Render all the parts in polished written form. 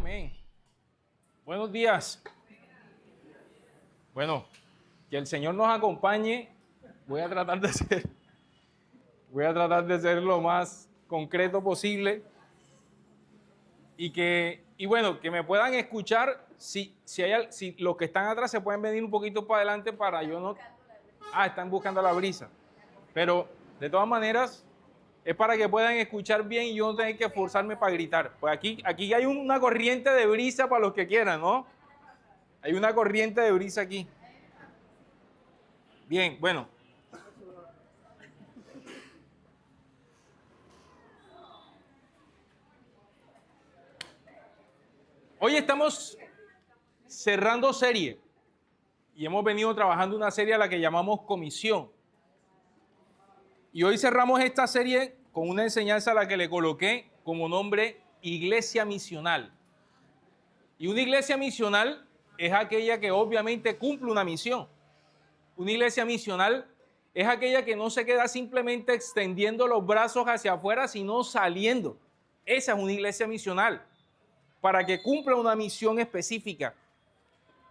Amén. Buenos días. Bueno, que el Señor nos acompañe. Voy a tratar de ser lo más concreto posible y bueno, que me puedan escuchar. Si los que están atrás se pueden venir un poquito para adelante para yo no... están buscando la brisa. Pero de todas maneras es para que puedan escuchar bien y yo no tenga que esforzarme para gritar. Pues aquí hay una corriente de brisa para los que quieran, ¿no? Hay una corriente de brisa aquí. Bien, bueno. Hoy estamos cerrando serie y hemos venido trabajando una serie a la que llamamos Comisión. Y hoy cerramos esta serie con una enseñanza a la que le coloqué como nombre Iglesia Misional. Y una iglesia misional es aquella que obviamente cumple una misión. Una iglesia misional es aquella que no se queda simplemente extendiendo los brazos hacia afuera, sino saliendo. Esa es una iglesia misional, para que cumpla una misión específica.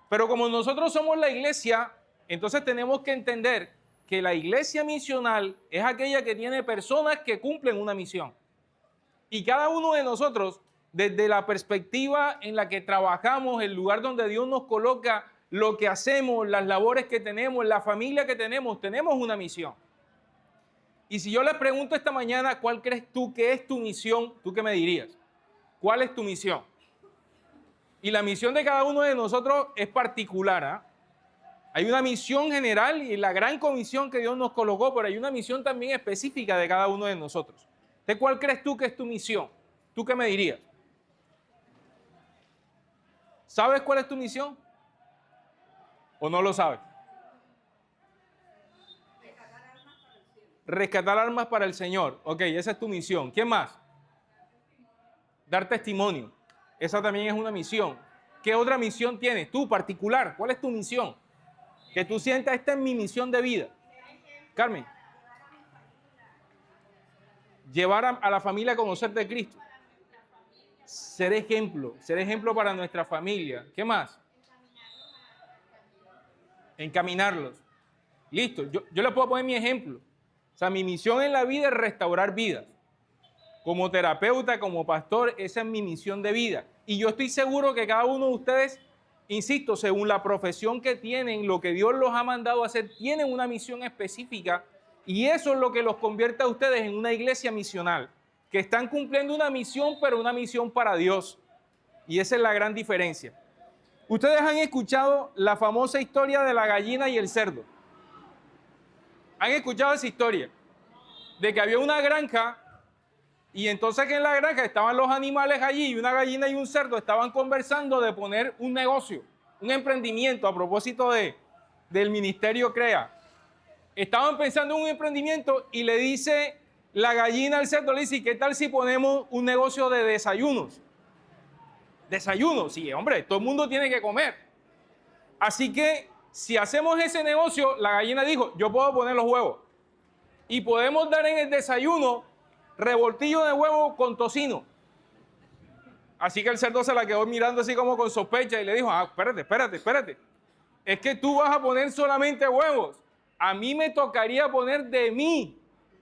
Pero como nosotros somos la iglesia, entonces tenemos que entender que la iglesia misional es aquella que tiene personas que cumplen una misión. Y cada uno de nosotros, desde la perspectiva en la que trabajamos, el lugar donde Dios nos coloca, lo que hacemos, las labores que tenemos, la familia que tenemos una misión. Y si yo les pregunto esta mañana, ¿cuál crees tú que es tu misión? ¿Tú qué me dirías? ¿Cuál es tu misión? Y la misión de cada uno de nosotros es particular, ¿eh? Hay una misión general y la gran comisión que Dios nos colocó, pero hay una misión también específica de cada uno de nosotros. ¿De cuál crees tú que es tu misión? ¿Tú qué me dirías? ¿Sabes cuál es tu misión? ¿O no lo sabes? Rescatar almas para el Señor. Ok, esa es tu misión. ¿Quién más? Dar testimonio. Esa también es una misión. ¿Qué otra misión tienes? Tú, particular. ¿Cuál es tu misión? Que tú sientas, esta es mi misión de vida. Carmen. Llevar a la familia a conocer de Cristo. Ser ejemplo para nuestra familia. ¿Qué más? Encaminarlos. Listo, yo le puedo poner mi ejemplo. O sea, mi misión en la vida es restaurar vidas. Como terapeuta, como pastor, esa es mi misión de vida. Y yo estoy seguro que cada uno de ustedes, insisto, según la profesión que tienen, lo que Dios los ha mandado a hacer, tienen una misión específica y eso es lo que los convierte a ustedes en una iglesia misional, que están cumpliendo una misión, pero una misión para Dios. Y esa es la gran diferencia. Ustedes han escuchado la famosa historia de la gallina y el cerdo. ¿Han escuchado esa historia? De que había una granja y entonces que en la granja estaban los animales allí y una gallina y un cerdo estaban conversando de poner un negocio, un emprendimiento a propósito del ministerio CREA. Estaban pensando en un emprendimiento y le dice la gallina al cerdo, le dice, ¿qué tal si ponemos un negocio de desayunos? Desayunos, sí, hombre, todo el mundo tiene que comer. Así que si hacemos ese negocio, la gallina dijo, yo puedo poner los huevos y podemos dar en el desayuno revoltillo de huevo con tocino. Así que el cerdo se la quedó mirando así como con sospecha y le dijo, espérate. Es que tú vas a poner solamente huevos. A mí me tocaría poner de mí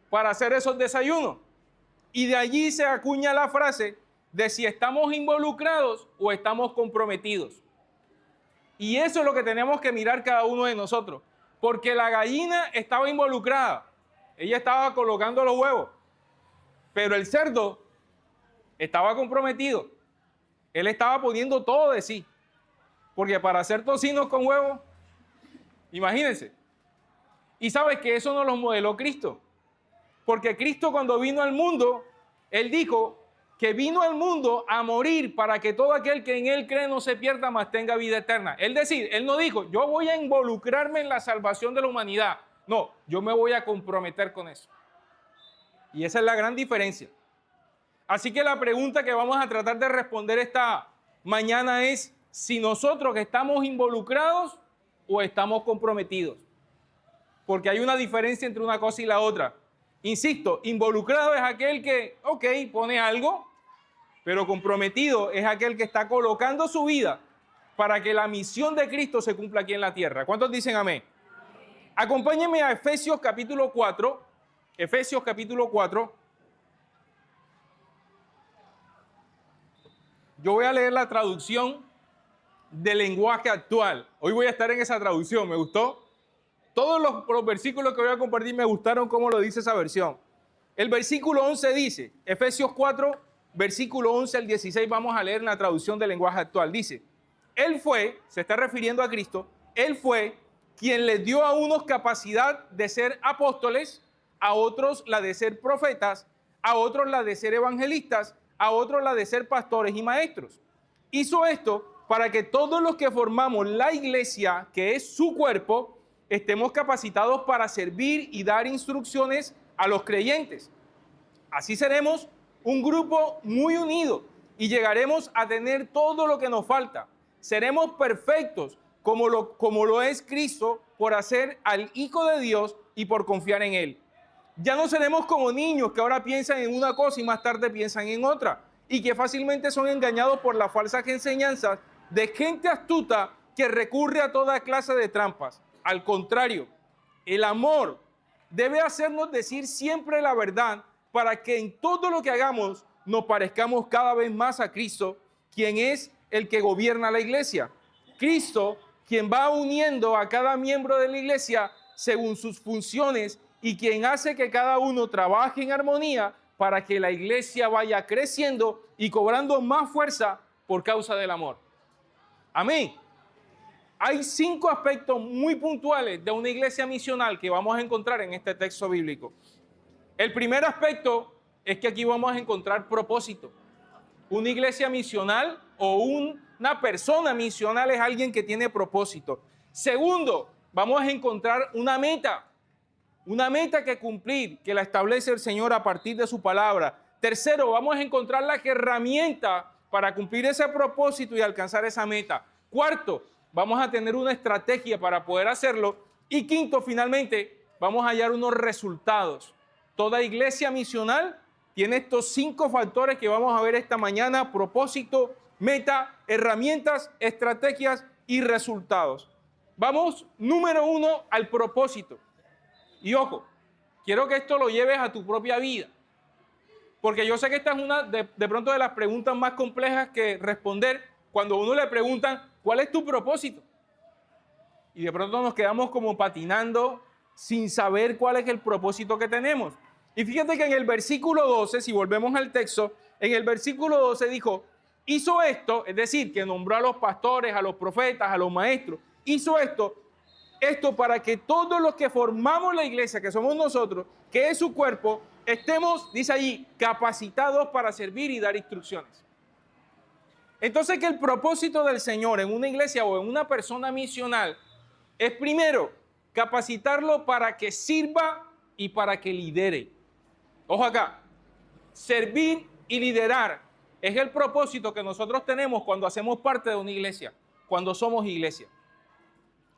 para hacer esos desayunos. Y de allí se acuña la frase de si estamos involucrados o estamos comprometidos. Y eso es lo que tenemos que mirar cada uno de nosotros. Porque la gallina estaba involucrada. Ella estaba colocando los huevos. Pero el cerdo estaba comprometido. Él estaba poniendo todo de sí. Porque para hacer tocinos con huevos, imagínense. Y sabes que eso no lo modeló Cristo. Porque Cristo cuando vino al mundo, Él dijo que vino al mundo a morir para que todo aquel que en Él cree no se pierda, mas tenga vida eterna. Él no dijo, yo voy a involucrarme en la salvación de la humanidad. No, yo me voy a comprometer con eso. Y esa es la gran diferencia. Así que la pregunta que vamos a tratar de responder esta mañana es si nosotros estamos involucrados o estamos comprometidos. Porque hay una diferencia entre una cosa y la otra. Insisto, involucrado es aquel que, pone algo, pero comprometido es aquel que está colocando su vida para que la misión de Cristo se cumpla aquí en la tierra. ¿Cuántos dicen amén? Acompáñenme a Efesios capítulo 4. Efesios capítulo 4. Yo voy a leer la traducción del lenguaje actual. Hoy voy a estar en esa traducción, ¿me gustó? Todos los versículos que voy a compartir me gustaron cómo lo dice esa versión. El versículo 11 dice, Efesios 4, versículo 11 al 16, vamos a leer la traducción del lenguaje actual. Dice, Él fue, se está refiriendo a Cristo, Él fue quien les dio a unos capacidad de ser apóstoles, a otros la de ser profetas, a otros la de ser evangelistas, a otros la de ser pastores y maestros. Hizo esto para que todos los que formamos la iglesia, que es su cuerpo, estemos capacitados para servir y dar instrucciones a los creyentes. Así seremos un grupo muy unido y llegaremos a tener todo lo que nos falta. Seremos perfectos como lo es Cristo por hacer al Hijo de Dios y por confiar en Él. Ya no seremos como niños que ahora piensan en una cosa y más tarde piensan en otra, y que fácilmente son engañados por las falsas enseñanzas de gente astuta que recurre a toda clase de trampas. Al contrario, el amor debe hacernos decir siempre la verdad para que en todo lo que hagamos nos parezcamos cada vez más a Cristo, quien es el que gobierna la iglesia. Cristo, quien va uniendo a cada miembro de la iglesia según sus funciones y quien hace que cada uno trabaje en armonía para que la iglesia vaya creciendo y cobrando más fuerza por causa del amor. Amén. Hay 5 aspectos muy puntuales de una iglesia misional que vamos a encontrar en este texto bíblico. El primer aspecto es que aquí vamos a encontrar propósito. Una iglesia misional o una persona misional es alguien que tiene propósito. Segundo, vamos a encontrar una meta que cumplir, que la establece el Señor a partir de su palabra. Tercero, vamos a encontrar la herramienta para cumplir ese propósito y alcanzar esa meta. Cuarto, vamos a tener una estrategia para poder hacerlo. Y quinto, finalmente, vamos a hallar unos resultados. Toda iglesia misional tiene estos 5 factores que vamos a ver esta mañana: propósito, meta, herramientas, estrategias y resultados. Vamos, número 1, al propósito. Y ojo, quiero que esto lo lleves a tu propia vida, porque yo sé que esta es una de pronto de las preguntas más complejas que responder cuando a uno le preguntan, ¿cuál es tu propósito? Y de pronto nos quedamos como patinando sin saber cuál es el propósito que tenemos. Y fíjate que en el versículo 12, si volvemos al texto, en el versículo 12 dijo, hizo esto, es decir, que nombró a los pastores, a los profetas, a los maestros, hizo esto para que todos los que formamos la iglesia, que somos nosotros, que es su cuerpo, estemos, dice allí, capacitados para servir y dar instrucciones. Entonces, que el propósito del Señor en una iglesia o en una persona misional es primero capacitarlo para que sirva y para que lidere. Ojo acá, servir y liderar es el propósito que nosotros tenemos cuando hacemos parte de una iglesia, cuando somos iglesia.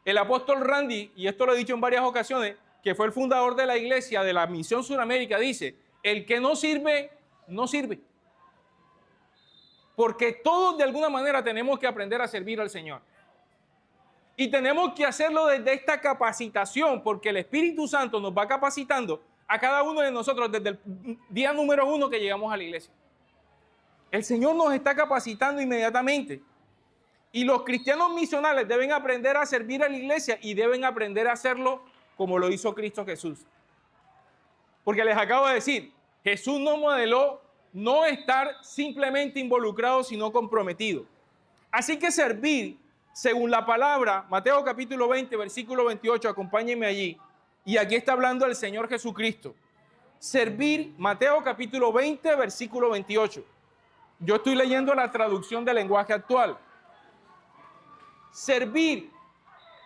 El apóstol Randy, y esto lo he dicho en varias ocasiones, que fue el fundador de la iglesia de la Misión Suramérica, dice, el que no sirve, no sirve. Porque todos de alguna manera tenemos que aprender a servir al Señor. Y tenemos que hacerlo desde esta capacitación, porque el Espíritu Santo nos va capacitando a cada uno de nosotros desde el día número 1 que llegamos a la iglesia. El Señor nos está capacitando inmediatamente. Y los cristianos misionales deben aprender a servir a la iglesia y deben aprender a hacerlo como lo hizo Cristo Jesús. Porque les acabo de decir, Jesús nos modeló no estar simplemente involucrado, sino comprometido. Así que servir, según la palabra, Mateo capítulo 20, versículo 28, acompáñenme allí. Y aquí está hablando el Señor Jesucristo. Servir, Mateo capítulo 20, versículo 28. Yo estoy leyendo la traducción del lenguaje actual. Servir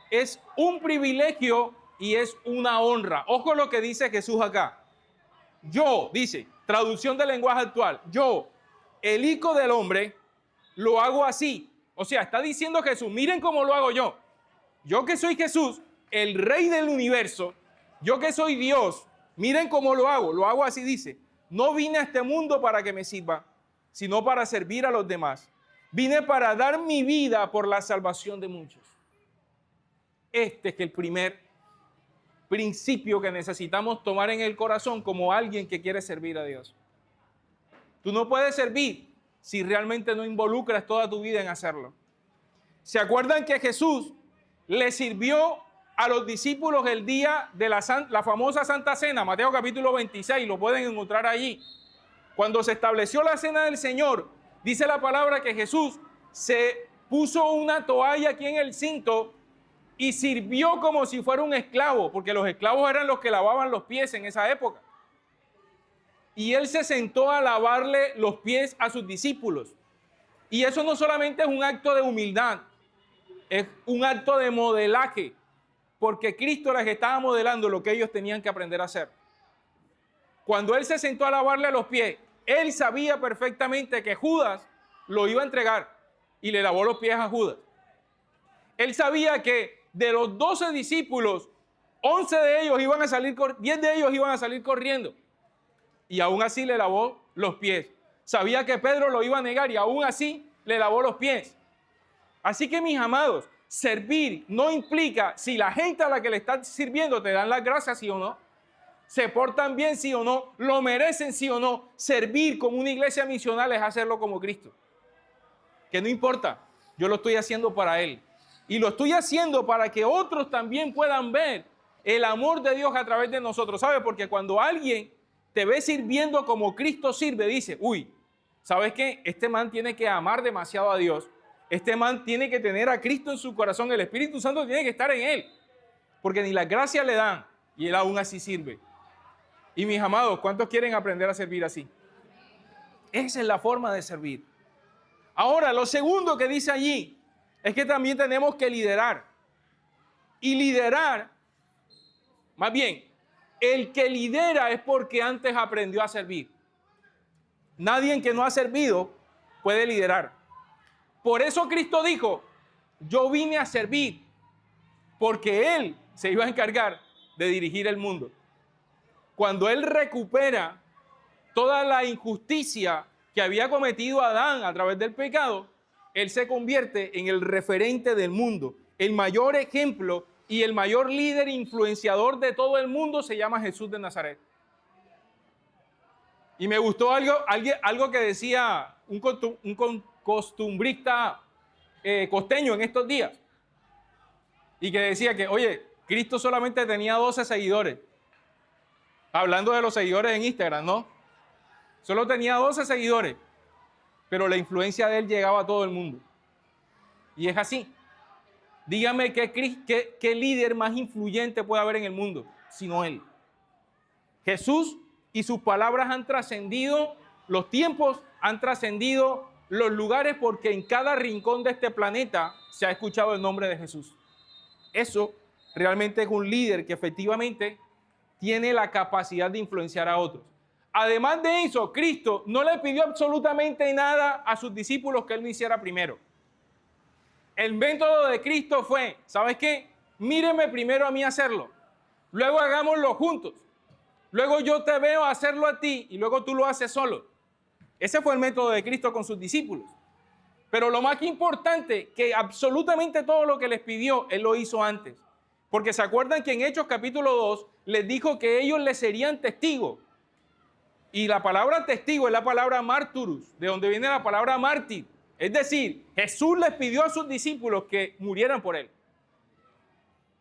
es un privilegio y es una honra. Ojo lo que dice Jesús acá. Yo, dice, traducción del lenguaje actual, yo, el Hijo del Hombre, lo hago así. O sea, está diciendo Jesús, miren cómo lo hago yo. Yo que soy Jesús, el Rey del universo, yo que soy Dios, miren cómo lo hago así, dice. No vine a este mundo para que me sirva, sino para servir a los demás. Vine para dar mi vida por la salvación de muchos. Este es el primer principio que necesitamos tomar en el corazón como alguien que quiere servir a Dios. Tú no puedes servir si realmente no involucras toda tu vida en hacerlo. ¿Se acuerdan que Jesús le sirvió a los discípulos el día de la famosa Santa Cena? Mateo capítulo 26, lo pueden encontrar allí. Cuando se estableció la cena del Señor, dice la palabra que Jesús se puso una toalla aquí en el cinto y sirvió como si fuera un esclavo, porque los esclavos eran los que lavaban los pies en esa época. Y él se sentó a lavarle los pies a sus discípulos. Y eso no solamente es un acto de humildad, es un acto de modelaje, porque Cristo les estaba modelando lo que ellos tenían que aprender a hacer. Cuando él se sentó a lavarle los pies, él sabía perfectamente que Judas lo iba a entregar y le lavó los pies a Judas. Él sabía que de los 12 discípulos, 11 de ellos iban a salir, 10 de ellos iban a salir corriendo. Y aún así le lavó los pies. Sabía que Pedro lo iba a negar y aún así le lavó los pies. Así que, mis amados, servir no implica si la gente a la que le estás sirviendo te dan las gracias, sí o no. Se portan bien, sí o no. Lo merecen, sí o no. Servir como una iglesia misional es hacerlo como Cristo. Que no importa, yo lo estoy haciendo para Él. Y lo estoy haciendo para que otros también puedan ver el amor de Dios a través de nosotros. ¿Sabe? Porque cuando alguien te ve sirviendo como Cristo sirve, dice, uy, ¿sabes qué? Este man tiene que amar demasiado a Dios. Este man tiene que tener a Cristo en su corazón. El Espíritu Santo tiene que estar en él. Porque ni las gracias le dan y él aún así sirve. Y mis amados, ¿cuántos quieren aprender a servir así? Esa es la forma de servir. Ahora, lo segundo que dice allí es que también tenemos que liderar. Y liderar, más bien, el que lidera es porque antes aprendió a servir. Nadie que no ha servido puede liderar. Por eso Cristo dijo, yo vine a servir, porque Él se iba a encargar de dirigir el mundo. Cuando Él recupera toda la injusticia que había cometido Adán a través del pecado, Él se convierte en el referente del mundo. El mayor ejemplo y el mayor líder influenciador de todo el mundo se llama Jesús de Nazaret. Y me gustó algo que decía un costumbrista costeño en estos días. Y que decía que, oye, Cristo solamente tenía 12 seguidores. Hablando de los seguidores en Instagram, ¿no? Solo tenía 12 seguidores. Pero la influencia de Él llegaba a todo el mundo. Y es así. Dígame qué líder más influyente puede haber en el mundo, sino Él. Jesús y sus palabras han trascendido los tiempos, han trascendido los lugares, porque en cada rincón de este planeta se ha escuchado el nombre de Jesús. Eso realmente es un líder que efectivamente tiene la capacidad de influenciar a otros. Además de eso, Cristo no le pidió absolutamente nada a sus discípulos que Él no hiciera primero. El método de Cristo fue, ¿sabes qué? Míreme primero a mí hacerlo. Luego hagámoslo juntos. Luego yo te veo hacerlo a ti y luego tú lo haces solo. Ese fue el método de Cristo con sus discípulos. Pero lo más importante, que absolutamente todo lo que les pidió, Él lo hizo antes. Porque se acuerdan que en Hechos capítulo 2 les dijo que ellos le serían testigos. Y la palabra testigo es la palabra marturus, de donde viene la palabra mártir. Es decir, Jesús les pidió a sus discípulos que murieran por Él.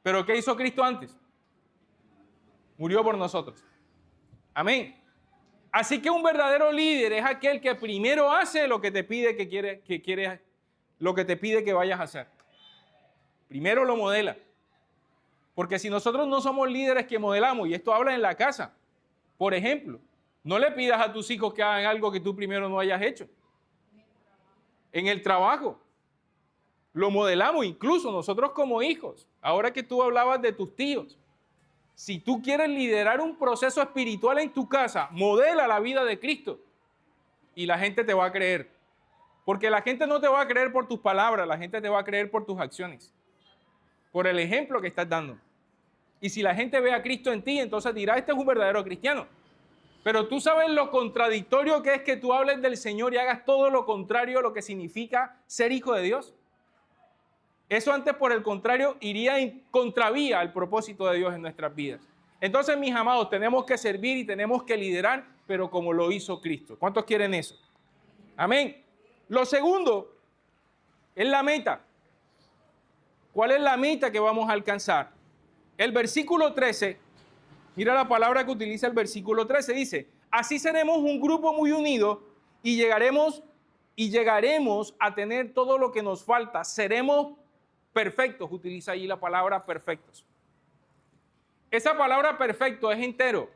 ¿Pero qué hizo Cristo antes? Murió por nosotros. Amén. Así que un verdadero líder es aquel que primero hace lo que te pide lo que te pide que vayas a hacer. Primero lo modela. Porque si nosotros no somos líderes que modelamos, y esto habla en la casa, por ejemplo, no le pidas a tus hijos que hagan algo que tú primero no hayas hecho. En el trabajo, lo modelamos, incluso nosotros como hijos. Ahora que tú hablabas de tus tíos, si tú quieres liderar un proceso espiritual en tu casa, modela la vida de Cristo y la gente te va a creer. Porque la gente no te va a creer por tus palabras, la gente te va a creer por tus acciones, por el ejemplo que estás dando. Y si la gente ve a Cristo en ti, entonces dirá, este es un verdadero cristiano. Pero tú sabes lo contradictorio que es que tú hables del Señor y hagas todo lo contrario a lo que significa ser hijo de Dios. Eso antes, por el contrario, iría en contravía al propósito de Dios en nuestras vidas. Entonces, mis amados, tenemos que servir y tenemos que liderar, pero como lo hizo Cristo. ¿Cuántos quieren eso? Amén. Lo segundo es la meta. ¿Cuál es la meta que vamos a alcanzar? El versículo 13, mira la palabra que utiliza el versículo 13, dice, así seremos un grupo muy unido y llegaremos a tener todo lo que nos falta. Seremos perfectos, utiliza allí la palabra perfectos. Esa palabra perfecto es entero.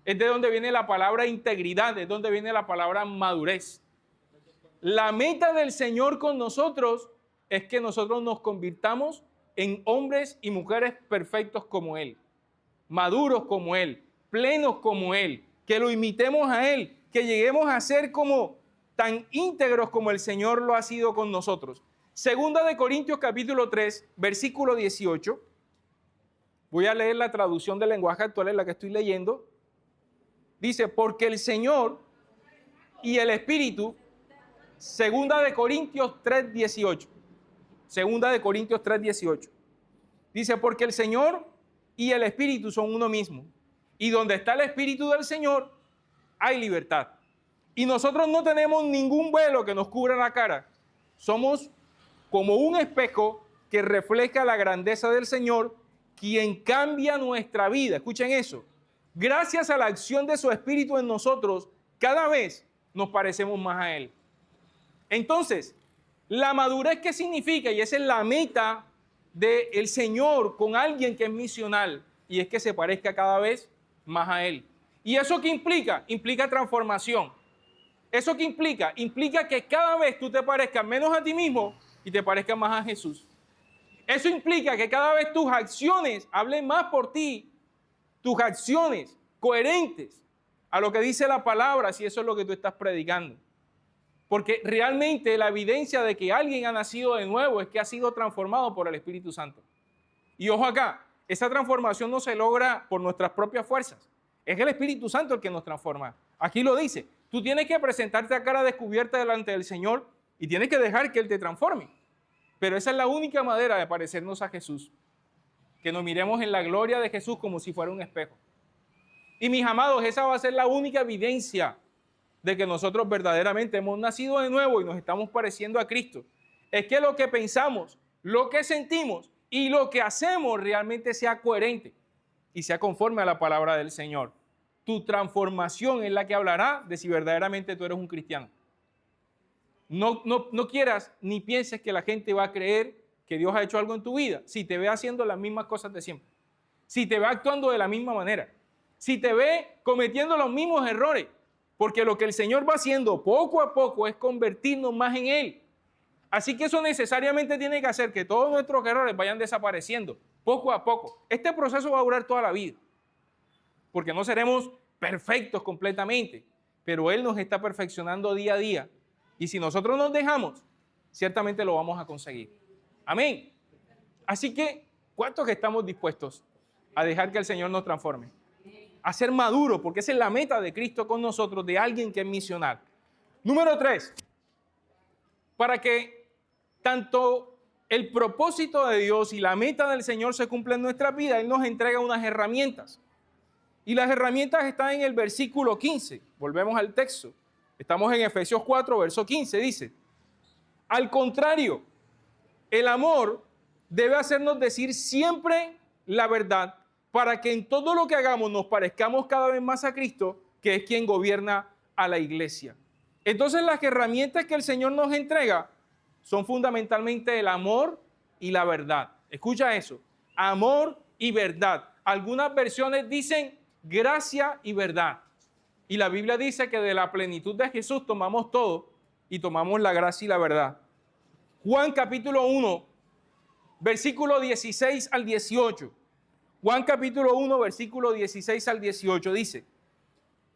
Es de donde viene la palabra integridad, es donde viene la palabra madurez. La meta del Señor con nosotros es que nosotros nos convirtamos en hombres y mujeres perfectos como Él, maduros como Él, plenos como Él, que lo imitemos a Él, que lleguemos a ser como tan íntegros como el Señor lo ha sido con nosotros. Segunda de Corintios capítulo 3, versículo 18. Voy a leer la traducción del lenguaje actual en la que estoy leyendo. Dice, porque el Señor y el Espíritu, Segunda de Corintios 3, 18. Segunda de Corintios 3, 18. Dice, porque el Señor y el Espíritu son uno mismo. Y donde está el Espíritu del Señor, hay libertad. Y nosotros no tenemos ningún velo que nos cubra la cara. Somos como un espejo que refleja la grandeza del Señor, quien cambia nuestra vida. Escuchen eso. Gracias a la acción de su Espíritu en nosotros, cada vez nos parecemos más a Él. Entonces, la madurez, ¿qué significa? Y esa es la meta del Señor con alguien que es misional, y es que se parezca cada vez más a Él. ¿Y eso qué implica? Implica transformación. ¿Eso qué implica? Implica que cada vez tú te parezcas menos a ti mismo y te parezcas más a Jesús. Eso implica que cada vez tus acciones hablen más por ti, tus acciones coherentes a lo que dice la palabra, si eso es lo que tú estás predicando. Porque realmente la evidencia de que alguien ha nacido de nuevo es que ha sido transformado por el Espíritu Santo. Y ojo acá, esa transformación no se logra por nuestras propias fuerzas. Es el Espíritu Santo el que nos transforma. Aquí lo dice, tú tienes que presentarte a cara descubierta delante del Señor y tienes que dejar que Él te transforme. Pero esa es la única manera de parecernos a Jesús. Que nos miremos en la gloria de Jesús como si fuera un espejo. Y mis amados, esa va a ser la única evidencia de que nosotros verdaderamente hemos nacido de nuevo y nos estamos pareciendo a Cristo. Es que lo que pensamos, lo que sentimos y lo que hacemos realmente sea coherente y sea conforme a la palabra del Señor. Tu transformación es la que hablará de si verdaderamente tú eres un cristiano. No quieras ni pienses que la gente va a creer que Dios ha hecho algo en tu vida si te ve haciendo las mismas cosas de siempre, si te ve actuando de la misma manera, si te ve cometiendo los mismos errores, porque lo que el Señor va haciendo poco a poco es convertirnos más en Él. Así que eso necesariamente tiene que hacer que todos nuestros errores vayan desapareciendo poco a poco. Este proceso va a durar toda la vida, porque no seremos perfectos completamente, pero Él nos está perfeccionando día a día. Y si nosotros nos dejamos, ciertamente lo vamos a conseguir. Amén. Así que, ¿cuántos que estamos dispuestos a dejar que el Señor nos transforme? A ser maduros, porque esa es la meta de Cristo con nosotros, de alguien que es misional. Número 3, para que tanto el propósito de Dios y la meta del Señor se cumpla en nuestra vida, Él nos entrega unas herramientas. Y las herramientas están en el versículo 15. Volvemos al texto. Estamos en Efesios 4, verso 15. Dice, al contrario, el amor debe hacernos decir siempre la verdad, para que en todo lo que hagamos nos parezcamos cada vez más a Cristo, que es quien gobierna a la iglesia. Entonces las herramientas que el Señor nos entrega son fundamentalmente el amor y la verdad. Escucha eso, amor y verdad. Algunas versiones dicen gracia y verdad. Y la Biblia dice que de la plenitud de Jesús tomamos todo y tomamos la gracia y la verdad. Juan capítulo 1, versículo 16 al 18. Juan capítulo 1, versículo 16 al 18 dice,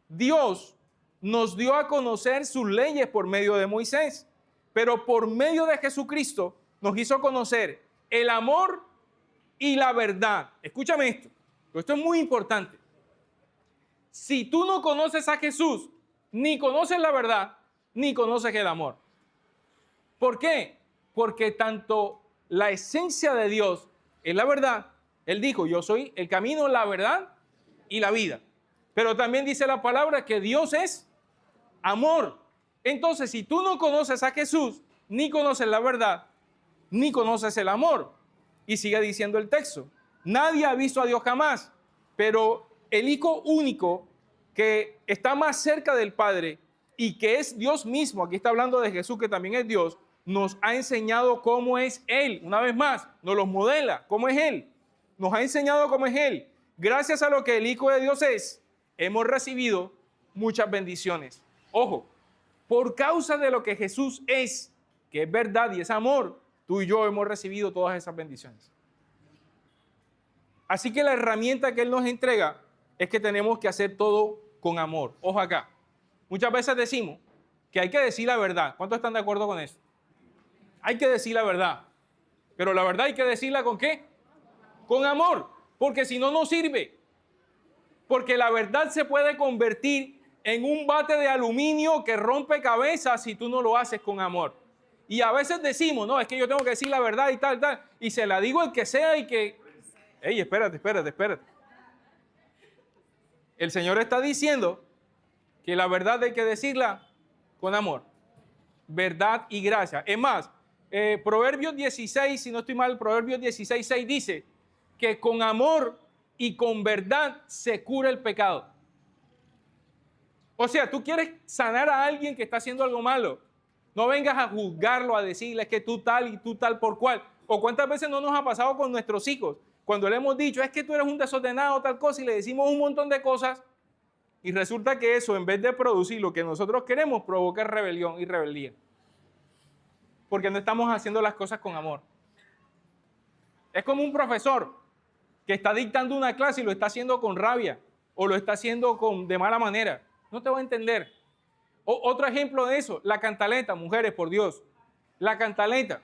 Dios nos dio a conocer sus leyes por medio de Moisés, pero por medio de Jesucristo nos hizo conocer el amor y la verdad. Escúchame esto es muy importante. si tú no conoces a Jesús, ni conoces la verdad, ni conoces el amor. ¿Por qué? Porque tanto la esencia de Dios es la verdad. Él dijo, yo soy el camino, la verdad y la vida. Pero también dice la palabra que Dios es amor. Entonces, si tú no conoces a Jesús, ni conoces la verdad, ni conoces el amor. Y sigue diciendo el texto, nadie ha visto a Dios jamás, pero el Hijo único que está más cerca del Padre y que es Dios mismo, aquí está hablando de Jesús que también es Dios, nos ha enseñado cómo es Él. Una vez más, nos los modela, cómo es Él. Nos ha enseñado cómo es Él. Gracias a lo que el Hijo de Dios es, hemos recibido muchas bendiciones. Ojo, por causa de lo que Jesús es, que es verdad y es amor, tú y yo hemos recibido todas esas bendiciones. Así que la herramienta que Él nos entrega es que tenemos que hacer todo con amor. Ojo acá. Muchas veces decimos que hay que decir la verdad. ¿Cuántos están de acuerdo con eso? Hay que decir la verdad. Pero la verdad hay que decirla ¿con qué? Con amor. Porque si no, no sirve. Porque la verdad se puede convertir en un bate de aluminio que rompe cabezas si tú no lo haces con amor. Y a veces decimos, no, es que yo tengo que decir la verdad y tal, tal. Y se la digo al que sea y que... Ey, espérate. El Señor está diciendo que la verdad hay que decirla con amor. Verdad y gracia. Es más, Proverbios 16, si no estoy mal, Proverbios 16, 6 dice que con amor y con verdad se cura el pecado. O sea, tú quieres sanar a alguien que está haciendo algo malo. No vengas a juzgarlo, a decirle que tú tal y tú tal por cual. O cuántas veces no nos ha pasado con nuestros hijos. Cuando le hemos dicho, es que tú eres un desordenado, tal cosa, y le decimos un montón de cosas. Y resulta que eso, en vez de producir lo que nosotros queremos, provoca rebelión y rebeldía. Porque no estamos haciendo las cosas con amor. Es como un profesor que está dictando una clase y lo está haciendo con rabia o lo está haciendo de mala manera. No te va a entender. Otro ejemplo de eso, la cantaleta, mujeres, por Dios. La cantaleta.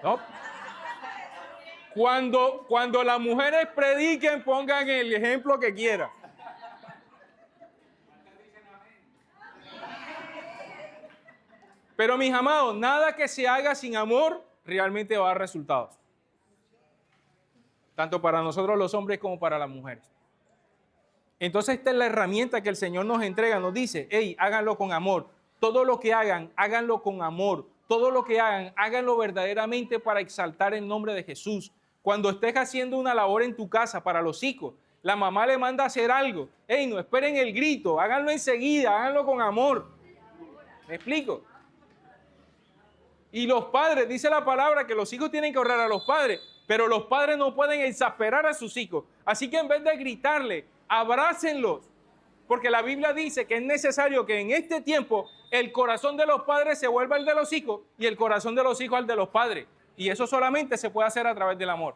¿No? Cuando las mujeres prediquen, pongan el ejemplo que quieran. Pero mis amados, nada que se haga sin amor realmente va a dar resultados. Tanto para nosotros los hombres como para las mujeres. Entonces esta es la herramienta que el Señor nos entrega. Nos dice, hey, háganlo con amor. Todo lo que hagan, háganlo con amor. Todo lo que hagan, háganlo verdaderamente para exaltar el nombre de Jesús. Cuando estés haciendo una labor en tu casa para los hijos, la mamá le manda a hacer algo. Hey, no esperen el grito, háganlo enseguida, háganlo con amor. ¿Me explico? Y los padres, dice la palabra que los hijos tienen que honrar a los padres, pero los padres no pueden exasperar a sus hijos. Así que en vez de gritarle, abrácenlos. Porque la Biblia dice que es necesario que en este tiempo el corazón de los padres se vuelva el de los hijos y el corazón de los hijos al de los padres. Y eso solamente se puede hacer a través del amor.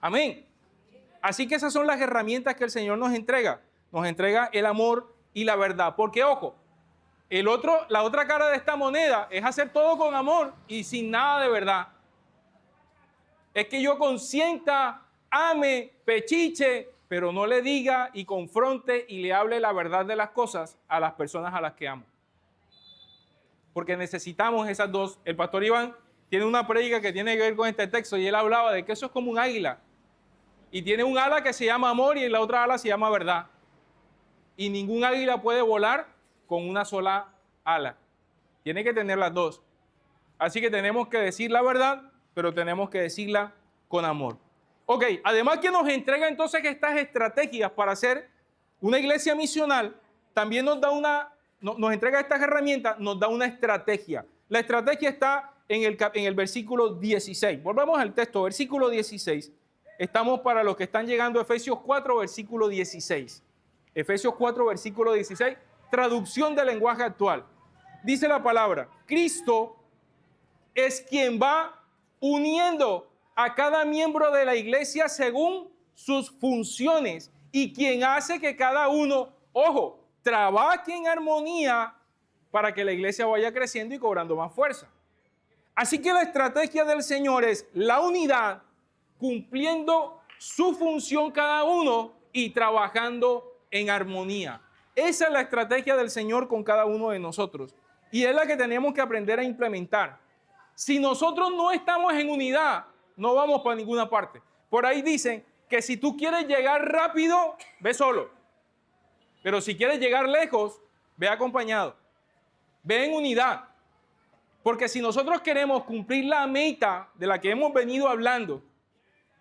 Amén. Así que esas son las herramientas que el Señor nos entrega. Nos entrega el amor y la verdad. Porque, ojo, la otra cara de esta moneda es hacer todo con amor y sin nada de verdad. Es que yo consienta, ame, pechiche, pero no le diga y confronte y le hable la verdad de las cosas a las personas a las que amo. Porque necesitamos esas dos. El pastor Iván tiene una prédica que tiene que ver con este texto y él hablaba de que eso es como un águila. Y tiene un ala que se llama amor y en la otra ala se llama verdad. Y ningún águila puede volar con una sola ala. Tiene que tener las dos. Así que tenemos que decir la verdad, pero tenemos que decirla con amor. Ok, además que nos entrega entonces estas estrategias para hacer una iglesia misional, también nos entrega estas herramientas, nos da una estrategia. La estrategia está en el versículo 16. Volvamos al texto, versículo 16. Estamos para los que están llegando a Efesios 4, versículo 16. Efesios 4, versículo 16, traducción del lenguaje actual. Dice la palabra, Cristo es quien va uniendo a cada miembro de la iglesia según sus funciones y quien hace que cada uno, ojo, trabaje en armonía para que la iglesia vaya creciendo y cobrando más fuerza. Así que la estrategia del Señor es la unidad, cumpliendo su función cada uno y trabajando en armonía. Esa es la estrategia del Señor con cada uno de nosotros y es la que tenemos que aprender a implementar. Si nosotros no estamos en unidad, no vamos para ninguna parte. Por ahí dicen que si tú quieres llegar rápido, ve solo. Pero si quieres llegar lejos, ve acompañado. Ve en unidad. Porque si nosotros queremos cumplir la meta de la que hemos venido hablando,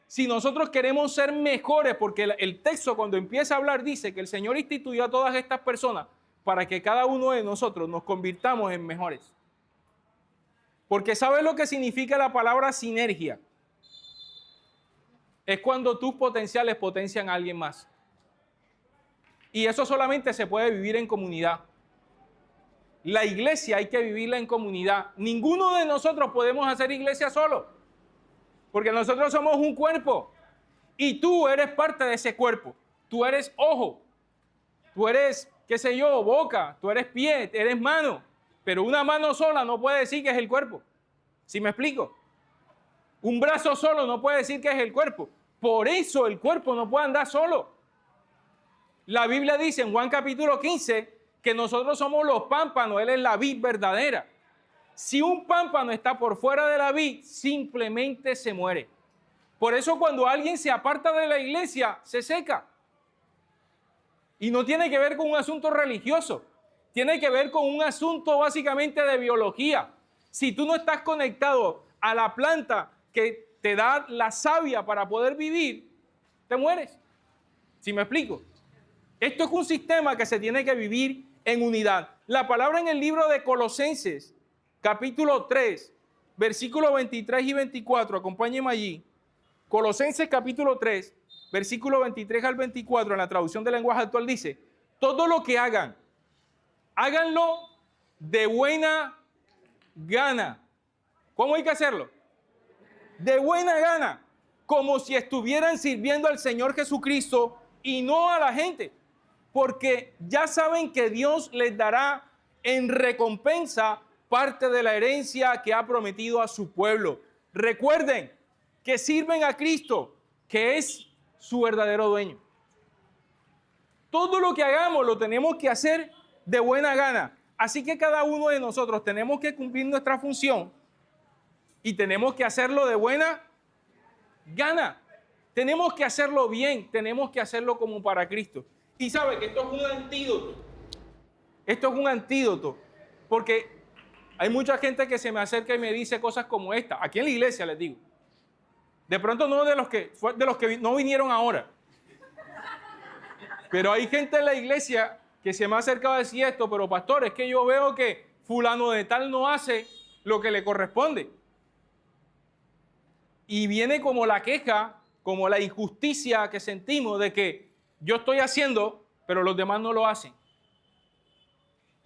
si nosotros queremos ser mejores, porque el texto cuando empieza a hablar dice que el Señor instituyó a todas estas personas para que cada uno de nosotros nos convirtamos en mejores. Porque ¿sabes lo que significa la palabra sinergia? Es cuando tus potenciales potencian a alguien más. Y eso solamente se puede vivir en comunidad. La iglesia hay que vivirla en comunidad. Ninguno de nosotros podemos hacer iglesia solo. Porque nosotros somos un cuerpo. Y tú eres parte de ese cuerpo. Tú eres ojo. Tú eres, qué sé yo, boca. Tú eres pie, eres mano. Pero una mano sola no puede decir que es el cuerpo. ¿Sí me explico? Un brazo solo no puede decir que es el cuerpo. Por eso el cuerpo no puede andar solo. La Biblia dice en Juan capítulo 15 que nosotros somos los pámpanos, Él es la vid verdadera. Si un pámpano está por fuera de la vid, simplemente se muere. Por eso cuando alguien se aparta de la iglesia, se seca. Y no tiene que ver con un asunto religioso, tiene que ver con un asunto básicamente de biología. Si tú no estás conectado a la planta que te da la savia para poder vivir, te mueres. ¿Sí me explico? Esto es un sistema que se tiene que vivir en unidad. La palabra en el libro de Colosenses, capítulo 3, versículos 23 y 24, acompáñenme allí. Colosenses capítulo 3, versículo 23 al 24, en la traducción del lenguaje actual dice, todo lo que hagan, háganlo de buena gana. ¿Cómo hay que hacerlo? De buena gana, como si estuvieran sirviendo al Señor Jesucristo y no a la gente, porque ya saben que Dios les dará en recompensa parte de la herencia que ha prometido a su pueblo. Recuerden que sirven a Cristo, que es su verdadero dueño. Todo lo que hagamos lo tenemos que hacer de buena gana. Así que cada uno de nosotros tenemos que cumplir nuestra función y tenemos que hacerlo de buena gana. Tenemos que hacerlo bien, tenemos que hacerlo como para Cristo. Y sabe que esto es un antídoto. Esto es un antídoto, porque hay mucha gente que se me acerca y me dice cosas como esta. Aquí en la iglesia les digo. De pronto no de los que no vinieron ahora. Pero hay gente en la iglesia que se me ha acercado a decir esto, pero pastor, es que yo veo que fulano de tal no hace lo que le corresponde. Y viene como la queja, como la injusticia que sentimos de que yo estoy haciendo, pero los demás no lo hacen.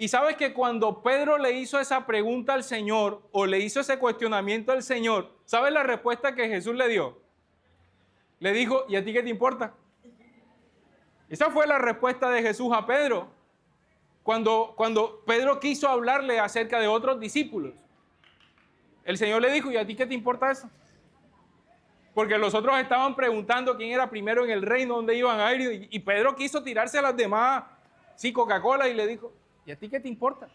Y sabes que cuando Pedro le hizo esa pregunta al Señor, o le hizo ese cuestionamiento al Señor, ¿sabes la respuesta que Jesús le dio? Le dijo, ¿y a ti qué te importa? Esa fue la respuesta de Jesús a Pedro, cuando Pedro quiso hablarle acerca de otros discípulos. El Señor le dijo, ¿y a ti qué te importa eso? Porque los otros estaban preguntando quién era primero en el reino, dónde iban a ir, y Pedro quiso tirarse a las demás, sí, Coca-Cola, y le dijo, ¿y a ti qué te importa?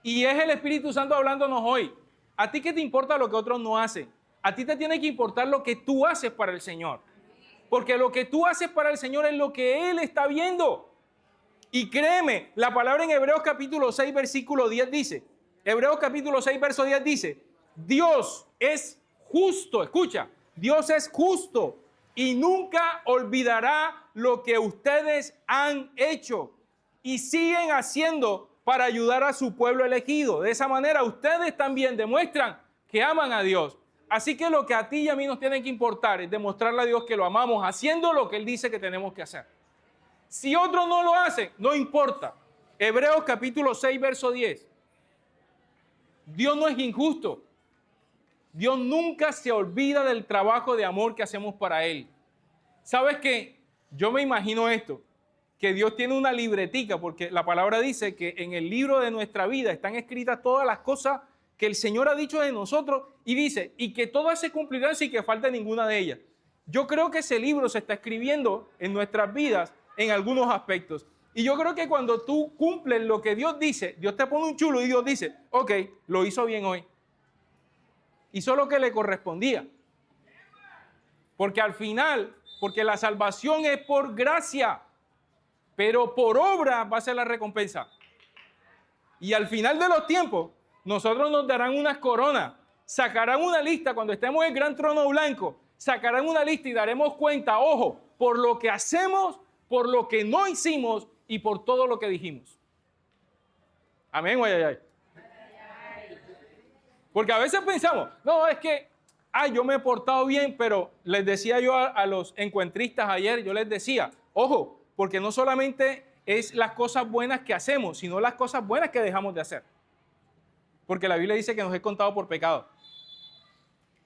Y es el Espíritu Santo hablándonos hoy. ¿A ti qué te importa lo que otros no hacen? A ti te tiene que importar lo que tú haces para el Señor. Porque lo que tú haces para el Señor es lo que Él está viendo. Y créeme, la palabra en Hebreos capítulo 6, versículo 10 dice, Hebreos capítulo 6, verso 10 dice, Dios es justo, escucha, Dios es justo y nunca olvidará lo que ustedes han hecho y siguen haciendo para ayudar a su pueblo elegido. De esa manera ustedes también demuestran que aman a Dios. Así que lo que a ti y a mí nos tiene que importar es demostrarle a Dios que lo amamos haciendo lo que Él dice que tenemos que hacer. Si otros no lo hacen, no importa. Hebreos capítulo 6, verso 10. Dios no es injusto. Dios nunca se olvida del trabajo de amor que hacemos para Él. ¿Sabes qué? Yo me imagino esto, que Dios tiene una libretica, porque la palabra dice que en el libro de nuestra vida están escritas todas las cosas que el Señor ha dicho de nosotros y dice, y que todas se cumplirán sin que falte ninguna de ellas. yo creo que ese libro se está escribiendo en nuestras vidas en algunos aspectos. Y yo creo que cuando tú cumples lo que Dios dice, Dios te pone un chulo y Dios dice, ok, lo hizo bien hoy. Hizo lo que le correspondía. Porque al final, porque la salvación es por gracia, pero por obra va a ser la recompensa. Y al final de los tiempos, nosotros nos darán unas coronas, sacarán una lista cuando estemos en el gran trono blanco, sacarán una lista y daremos cuenta, ojo, por lo que hacemos, por lo que no hicimos y por todo lo que dijimos. Amén, guay. Porque a veces pensamos, no, es que, yo me he portado bien, pero les decía yo a los encuentristas ayer, yo les decía, ojo, porque no solamente es las cosas buenas que hacemos, sino las cosas buenas que dejamos de hacer. Porque la Biblia dice que nos es contado por pecado.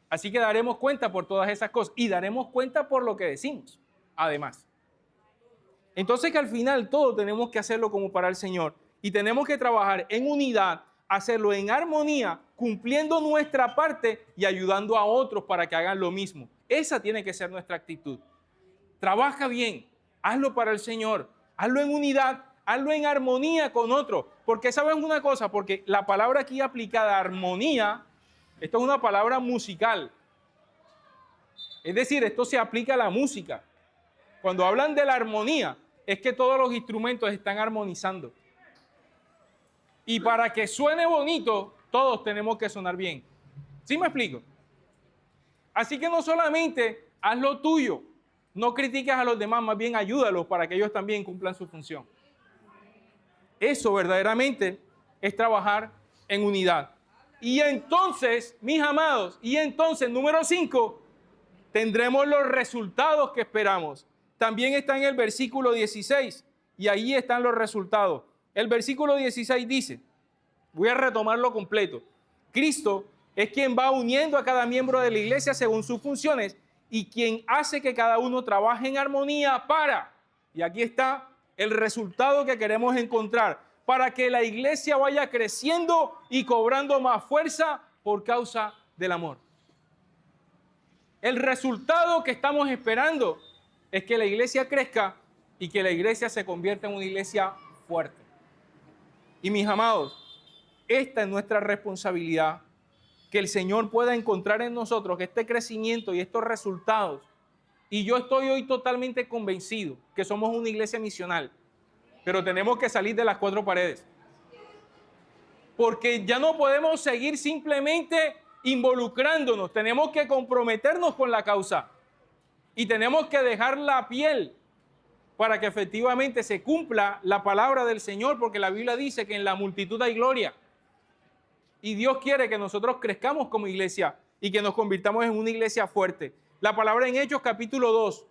Así que daremos cuenta por todas esas cosas y daremos cuenta por lo que decimos, además. Entonces que al final todo tenemos que hacerlo como para el Señor y tenemos que trabajar en unidad, hacerlo en armonía, cumpliendo nuestra parte y ayudando a otros para que hagan lo mismo. Esa tiene que ser nuestra actitud. Trabaja bien, hazlo para el Señor, hazlo en unidad, hazlo en armonía con otros. Porque ¿saben una cosa? Porque la palabra aquí aplicada, armonía, esto es una palabra musical. Es decir, esto se aplica a la música. Cuando hablan de la armonía, es que todos los instrumentos están armonizando. Y para que suene bonito, todos tenemos que sonar bien. ¿Sí me explico? Así que no solamente haz lo tuyo, no critiques a los demás, más bien ayúdalos para que ellos también cumplan su función. Eso verdaderamente es trabajar en unidad. Y entonces, mis amados, número 5, tendremos los resultados que esperamos. También está en el versículo 16 y ahí están los resultados. El versículo 16 dice, voy a retomarlo completo. Cristo es quien va uniendo a cada miembro de la iglesia según sus funciones y quien hace que cada uno trabaje en armonía y aquí está el resultado que queremos encontrar, para que la iglesia vaya creciendo y cobrando más fuerza por causa del amor. El resultado que estamos esperando es que la iglesia crezca y que la iglesia se convierta en una iglesia fuerte. Y mis amados, esta es nuestra responsabilidad, que el Señor pueda encontrar en nosotros este crecimiento y estos resultados. Y yo estoy hoy totalmente convencido que somos una iglesia misional, pero tenemos que salir de las 4 paredes. Porque ya no podemos seguir simplemente involucrándonos, tenemos que comprometernos con la causa y tenemos que dejar la piel para que efectivamente se cumpla la palabra del Señor, porque la Biblia dice que en la multitud hay gloria. Y Dios quiere que nosotros crezcamos como iglesia y que nos convirtamos en una iglesia fuerte. La palabra en Hechos capítulo 2,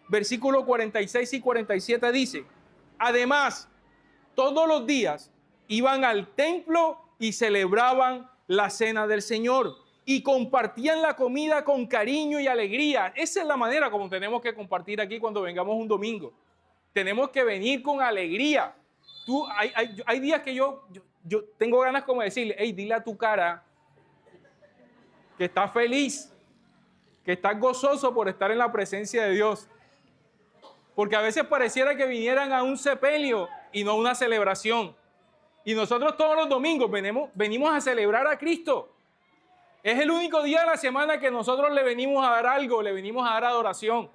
versículos 46 y 47 dice, además, todos los días iban al templo y celebraban la cena del Señor y compartían la comida con cariño y alegría. Esa es la manera como tenemos que compartir aquí cuando vengamos un domingo. Tenemos que venir con alegría. Hay días que yo tengo ganas como de decirle, hey, dile a tu cara que estás feliz, que estás gozoso por estar en la presencia de Dios. Porque a veces pareciera que vinieran a un sepelio y no a una celebración. Y nosotros todos los domingos venimos a celebrar a Cristo. Es el único día de la semana que nosotros le venimos a dar algo, le venimos a dar adoración.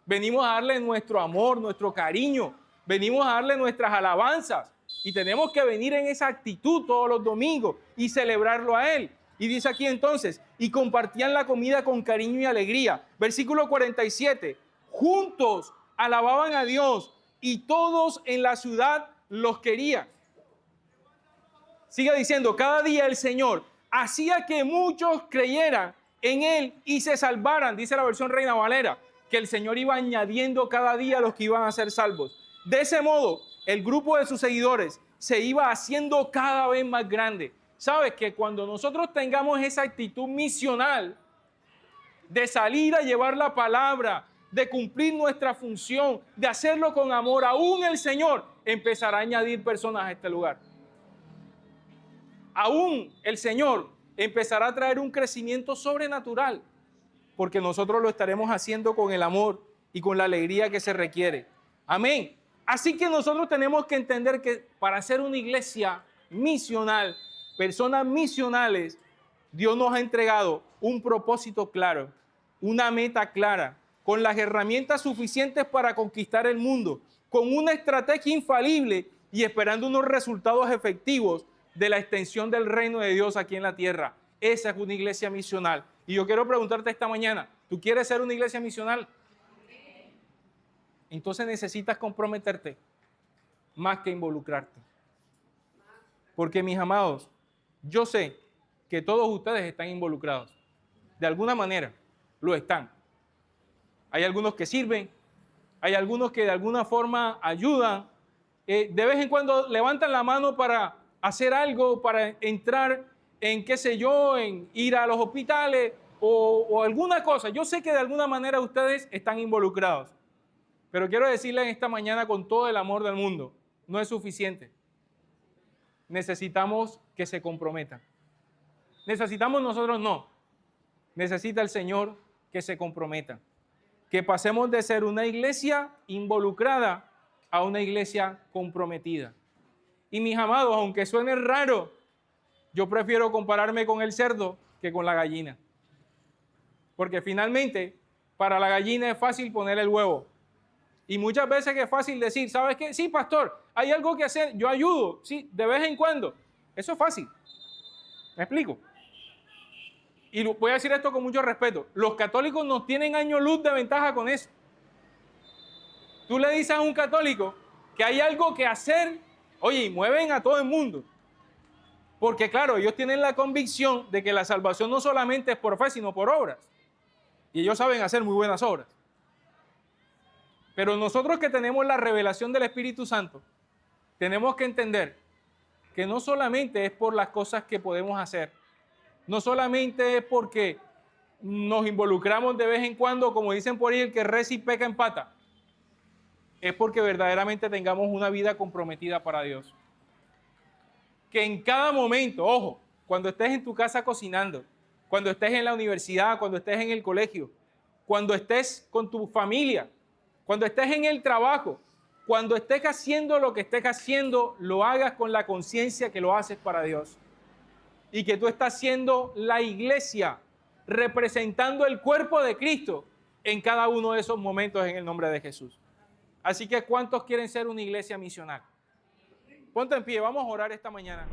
Venimos a darle nuestro amor, nuestro cariño. Venimos a darle nuestras alabanzas. Y tenemos que venir en esa actitud todos los domingos y celebrarlo a Él. Y dice aquí entonces, y compartían la comida con cariño y alegría. Versículo 47, juntos alababan a Dios y todos en la ciudad los querían. Sigue diciendo, cada día el Señor hacía que muchos creyeran en Él y se salvaran, dice la versión Reina Valera, que el Señor iba añadiendo cada día a los que iban a ser salvos. De ese modo, el grupo de sus seguidores se iba haciendo cada vez más grande. ¿Sabes? Que cuando nosotros tengamos esa actitud misional de salir a llevar la palabra, de cumplir nuestra función, de hacerlo con amor, aún el Señor empezará a añadir personas a este lugar. Aún el Señor empezará a traer un crecimiento sobrenatural. porque nosotros lo estaremos haciendo con el amor y con la alegría que se requiere. Amén. Así que nosotros tenemos que entender que para ser una iglesia misional, personas misionales, Dios nos ha entregado un propósito claro, una meta clara, con las herramientas suficientes para conquistar el mundo, con una estrategia infalible y esperando unos resultados efectivos de la extensión del reino de Dios aquí en la tierra. Esa es una iglesia misional. Y yo quiero preguntarte esta mañana, ¿tú quieres ser una iglesia misional? Entonces necesitas comprometerte más que involucrarte. Porque, mis amados, yo sé que todos ustedes están involucrados. De alguna manera lo están. Hay algunos que sirven, hay algunos que de alguna forma ayudan. De vez en cuando levantan la mano para hacer algo, para entrar en, qué sé yo, en ir a los hospitales o alguna cosa. Yo sé que de alguna manera ustedes están involucrados. Pero quiero decirles esta mañana con todo el amor del mundo, no es suficiente. Necesitamos que se comprometan. Necesitamos nosotros no. Necesita el Señor que se comprometa. Que pasemos de ser una iglesia involucrada a una iglesia comprometida. Y mis amados, aunque suene raro, yo prefiero compararme con el cerdo que con la gallina. Porque finalmente, para la gallina es fácil poner el huevo. Y muchas veces es fácil decir, ¿sabes qué? Sí, pastor, hay algo que hacer, yo ayudo, sí, de vez en cuando. Eso es fácil. ¿Me explico? Y voy a decir esto con mucho respeto. Los católicos nos tienen años luz de ventaja con eso. Tú le dices a un católico que hay algo que hacer, oye, y mueven a todo el mundo. Porque claro, ellos tienen la convicción de que la salvación no solamente es por fe, sino por obras. Y ellos saben hacer muy buenas obras. Pero nosotros que tenemos la revelación del Espíritu Santo, tenemos que entender que no solamente es por las cosas que podemos hacer, no solamente es porque nos involucramos de vez en cuando, como dicen por ahí, el que reza y peca empata, es porque verdaderamente tengamos una vida comprometida para Dios. Que en cada momento, ojo, cuando estés en tu casa cocinando, cuando estés en la universidad, cuando estés en el colegio, cuando estés con tu familia, cuando estés en el trabajo, cuando estés haciendo lo que estés haciendo, lo hagas con la conciencia que lo haces para Dios. Y que tú estás siendo la iglesia, representando el cuerpo de Cristo en cada uno de esos momentos en el nombre de Jesús. Así que, ¿cuántos quieren ser una iglesia misional? Ponte en pie, vamos a orar esta mañana.